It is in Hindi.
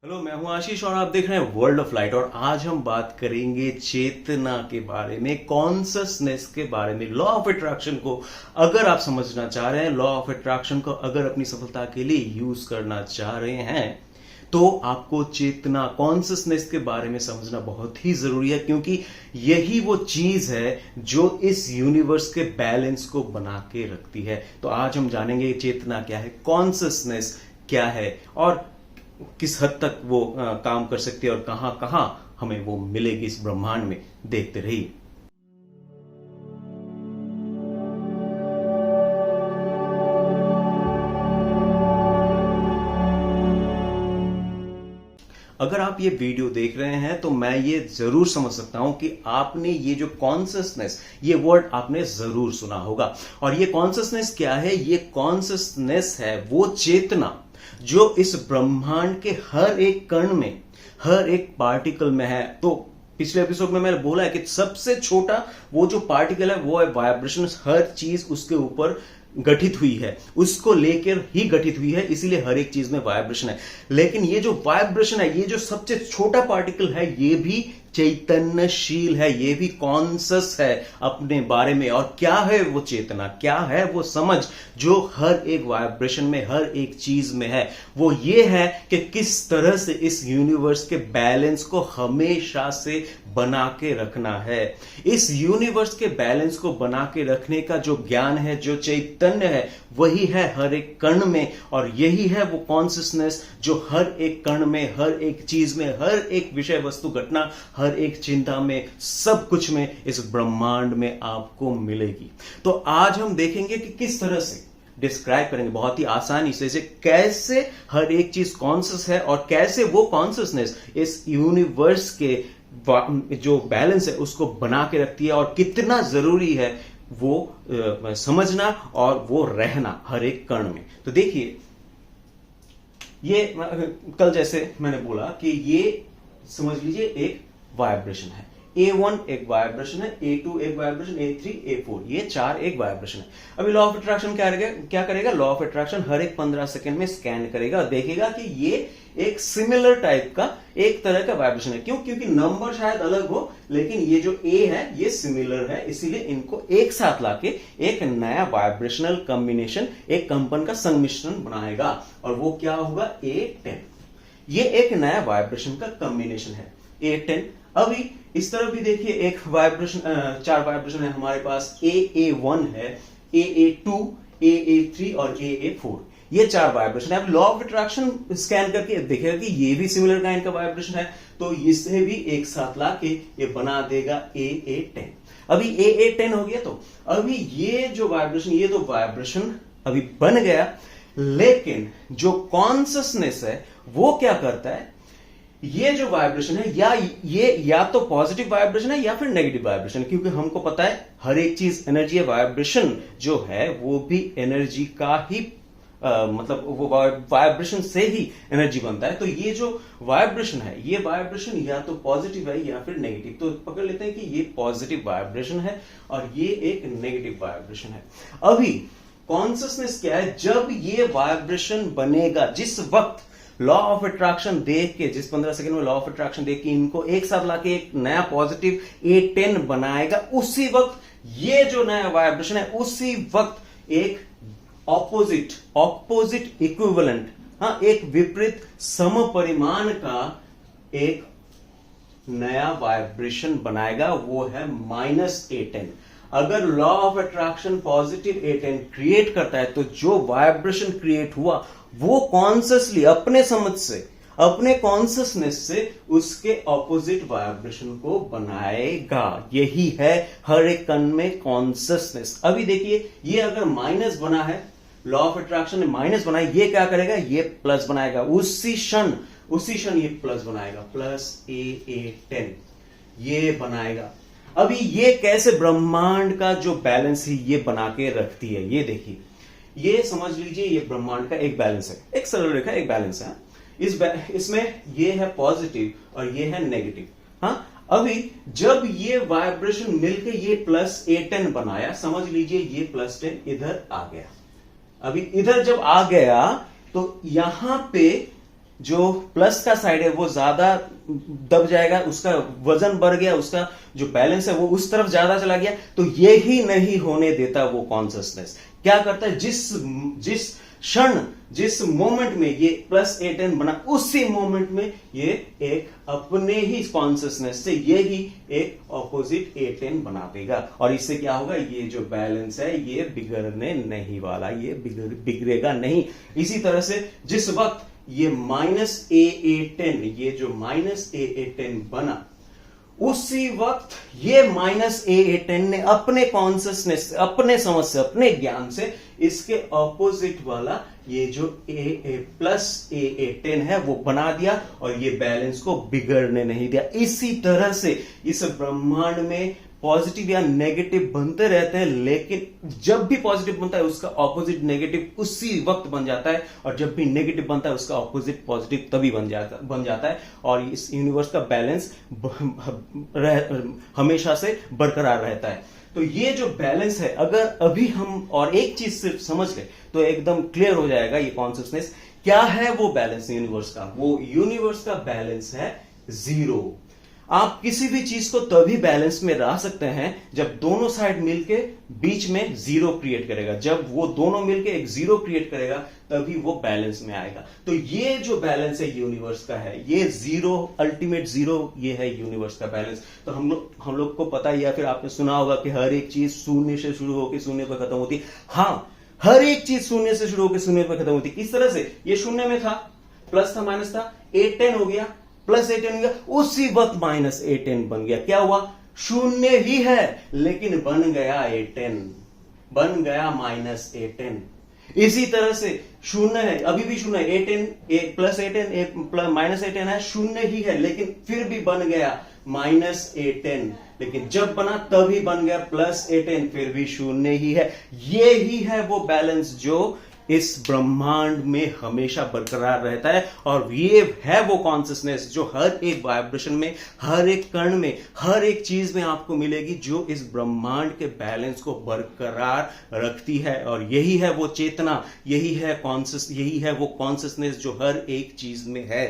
हेलो, मैं हूं आशीष और आप देख रहे हैं वर्ल्ड ऑफ लाइट। और आज हम बात करेंगे चेतना के बारे में, कॉन्शसनेस के बारे में, लॉ ऑफ अट्रैक्शन को अगर आप समझना चाह रहे हैं, लॉ ऑफ अट्रैक्शन को अगर अपनी सफलता के लिए यूज करना चाह रहे हैं तो आपको चेतना, कॉन्शसनेस के बारे में समझना बहुत ही जरूरी है, क्योंकि यही वो चीज है जो इस यूनिवर्स के बैलेंस को बना के रखती है। तो आज हम जानेंगे चेतना क्या है, कॉन्शसनेस क्या है और किस हद तक वो काम कर सकती है और कहां कहां हमें वो मिलेगी इस ब्रह्मांड में। देखते रहिए। अगर आप ये वीडियो देख रहे हैं तो मैं ये जरूर समझ सकता हूं कि आपने ये जो कॉन्शसनेस, ये वर्ड आपने जरूर सुना होगा। और ये कॉन्शसनेस क्या है? ये कॉन्शसनेस है वो चेतना जो इस ब्रह्मांड के हर एक कण में, हर एक पार्टिकल में है। तो पिछले एपिसोड में मैंने बोला है कि सबसे छोटा वो जो पार्टिकल है वो है वाइब्रेशन। हर चीज उसके ऊपर गठित हुई है, उसको लेकर ही गठित हुई है, इसीलिए हर एक चीज में वाइब्रेशन है। लेकिन ये जो वाइब्रेशन है, ये जो सबसे छोटा पार्टिकल है, ये भी चैतन्यशील है, ये भी कॉन्शस है अपने बारे में। और क्या है वो चेतना, क्या है वो समझ जो हर एक वाइब्रेशन में, हर एक चीज में है? वो ये है कि किस तरह से इस यूनिवर्स के बैलेंस को हमेशा से बना के रखना है। इस यूनिवर्स के बैलेंस को बना के रखने का जो ज्ञान है, जो चैतन्य है, वही है हर एक कण में। और यही है वो कॉन्शसनेस जो हर एक कण में, हर एक चीज में, हर एक विषय वस्तु घटना, हर एक चिंता में, सब कुछ में, इस ब्रह्मांड में आपको मिलेगी। तो आज हम देखेंगे कि किस तरह से डिस्क्राइब करेंगे बहुत ही आसानी से कैसे हर एक चीज कॉन्शस है और कैसे वो कॉन्शसनेस इस यूनिवर्स के जो बैलेंस है उसको बना के रखती है, और कितना जरूरी है वो समझना और वो रहना हर एक कण में। तो देखिए, ये कल जैसे मैंने बोला कि ये समझ लीजिए एक वाइब्रेशन है। A1 एक वाइब्रेशन है, A2 एक वाइब्रेशन, A3, A4, ये चार एक वाइब्रेशन है। अभी लॉ ऑफ अट्रैक्शन क्या करेगा? लॉ ऑफ अट्रैक्शन हर एक 15 सेकंड में स्कैन करेगा और देखेगा कि ये एक सिमिलर टाइप का, एक तरह का वाइब्रेशन है। क्यों? क्योंकि नंबर शायद अलग हो, लेकिन ये जो A है ये सिमिलर है, इसीलिए इनको एक साथ लाके एक नया वाइब्रेशनल कॉम्बिनेशन, एक कंपन का संमिश्रण बनाएगा, और वो क्या होगा? A10। ये एक नया वाइब्रेशन का कॉम्बिनेशन है, A10। अभी इस तरफ भी देखिए, एक वाइब्रेशन, चार वाइब्रेशन है हमारे पास। AA1 है, AA2, AA3 और AA4, ये चार वाइब्रेशन है। अब लॉ ऑफ अट्रैक्शन स्कैन करके देखेगा कि ये भी सिमिलर काइंड का वाइब्रेशन है, तो इसे भी एक साथ लाके ये बना देगा AA10। अभी AA10 हो गया, तो अभी ये जो वाइब्रेशन, ये तो वाइब्रेशन अभी बन गया, लेकिन जो कॉन्शसनेस है वो क्या करता है? ये जो वाइब्रेशन है, या तो पॉजिटिव वाइब्रेशन है या फिर नेगेटिव वाइब्रेशन है, क्योंकि हमको पता है हर एक चीज एनर्जी है। वाइब्रेशन जो है वो भी एनर्जी का ही मतलब वो वाइब्रेशन से ही एनर्जी बनता है। तो ये जो वाइब्रेशन है, ये वाइब्रेशन या तो पॉजिटिव है या फिर नेगेटिव। तो पकड़ लेते हैं कि ये पॉजिटिव वाइब्रेशन है और ये एक नेगेटिव वाइब्रेशन है। अभी कॉन्शसनेस क्या है? जब ये वाइब्रेशन बनेगा, जिस वक्त लॉ ऑफ अट्रैक्शन देख के, जिस 15 सेकंड में लॉ ऑफ अट्रैक्शन देख के इनको एक साथ लाके एक नया पॉजिटिव A10 बनाएगा, उसी वक्त ये जो नया वाइब्रेशन है, उसी वक्त एक ऑपोजिट इक्विवेलेंट, हाँ, एक विपरीत समपरिमाण का एक नया वाइब्रेशन बनाएगा, वो है -A10। अगर law of attraction positive A10 create करता है, तो जो वाइब्रेशन क्रिएट हुआ वो कॉन्शियसली अपने समझ से, अपने कॉन्शियसनेस से उसके ऑपोजिट वाइब्रेशन को बनाएगा। यही है हर एक कण में कॉन्शियसनेस। अभी देखिए, ये अगर माइनस बना है, लॉ ऑफ अट्रैक्शन ने माइनस बनाया, ये क्या करेगा? ये प्लस बनाएगा। उसी क्षण ये प्लस बनाएगा, प्लस AA10 ये बनाएगा। अभी ये कैसे ब्रह्मांड का जो बैलेंस है ये बना के रखती है? ये देखिए, ये समझ लीजिए ये ब्रह्मांड का एक बैलेंस है, एक सरल रेखा, एक बैलेंस है। इसमें ये है पॉजिटिव और ये है नेगेटिव। हाँ, अभी जब ये वाइब्रेशन मिलकर ये +A10 बनाया, समझ लीजिए ये +10 इधर आ गया। अभी इधर जब आ गया तो यहां पे जो प्लस का साइड है वो ज्यादा दब जाएगा, उसका वजन बढ़ गया, उसका जो बैलेंस है वो उस तरफ ज्यादा चला गया, तो ये ही नहीं होने देता वो कॉन्सियसनेस। क्या करता है, जिस क्षण, जिस मोमेंट में ये +A10 बना, उसी मोमेंट में ये एक अपने ही कॉन्सियसनेस से ये ही एक ऑपोजिट A10 बना देगा, और इससे क्या होगा, ये जो बैलेंस है ये बिगड़ने नहीं वाला, ये बिगड़ेगा नहीं। इसी तरह से जिस वक्त ये -AA10, ये जो -AA10 बना, उसी वक्त ये -AA10 ने अपने कॉन्सियसनेस, अपने समझ से, अपने ज्ञान से इसके ऑपोजिट वाला ये जो +AA10 है वो बना दिया, और ये बैलेंस को बिगड़ने नहीं दिया। इसी तरह से इस ब्रह्मांड में पॉजिटिव या नेगेटिव बनते रहते हैं, लेकिन जब भी पॉजिटिव बनता है उसका ऑपोजिट नेगेटिव उसी वक्त बन जाता है, और जब भी नेगेटिव बनता है उसका ऑपोजिट पॉजिटिव तभी बन जाता है, और इस यूनिवर्स का बैलेंस हमेशा से बरकरार रहता है। तो ये जो बैलेंस है, अगर अभी हम और एक चीज सिर्फ समझ गए तो एकदम क्लियर हो जाएगा ये कॉन्शियसनेस। क्या है वो बैलेंस यूनिवर्स का? वो यूनिवर्स का बैलेंस है 0। आप किसी भी चीज को तभी बैलेंस में रह सकते हैं जब दोनों साइड मिलके बीच में 0 क्रिएट करेगा। जब वो दोनों मिलके एक 0 क्रिएट करेगा तभी वो बैलेंस में आएगा। तो ये जो बैलेंस है यूनिवर्स का है, ये 0, अल्टीमेट 0, ये है यूनिवर्स का बैलेंस। तो हम लोग को पता ही, या फिर आपने सुना होगा कि हर एक चीज शून्य से शुरू होकर शून्य पर खत्म होती। हाँ, हर एक चीज शून्य से शुरू होकर शून्य पर खत्म होती। किस तरह से? ये शून्य में था, प्लस था, माइनस था, A10 हो गया, +A10 हो गया, उसी वक्त -A10 बन गया। क्या हुआ? शून्य ही है लेकिन बन गया A10, बन गया -A10। इसी तरह से शून्य है, अभी भी शून्य है, A10 +A10 -A10 है, शून्य ही है लेकिन फिर भी बन गया -A10। लेकिन जब बना तभी बन गया +A10, फिर भी शून्य ही है। ये ही है वो बैलेंस जो इस ब्रह्मांड में हमेशा बरकरार रहता है, और ये है वो कॉन्शियसनेस जो हर एक वाइब्रेशन में, हर एक कण में, हर एक चीज में आपको मिलेगी, जो इस ब्रह्मांड के बैलेंस को बरकरार रखती है। और यही है वो चेतना, यही है वो कॉन्शियसनेस जो हर एक चीज में है।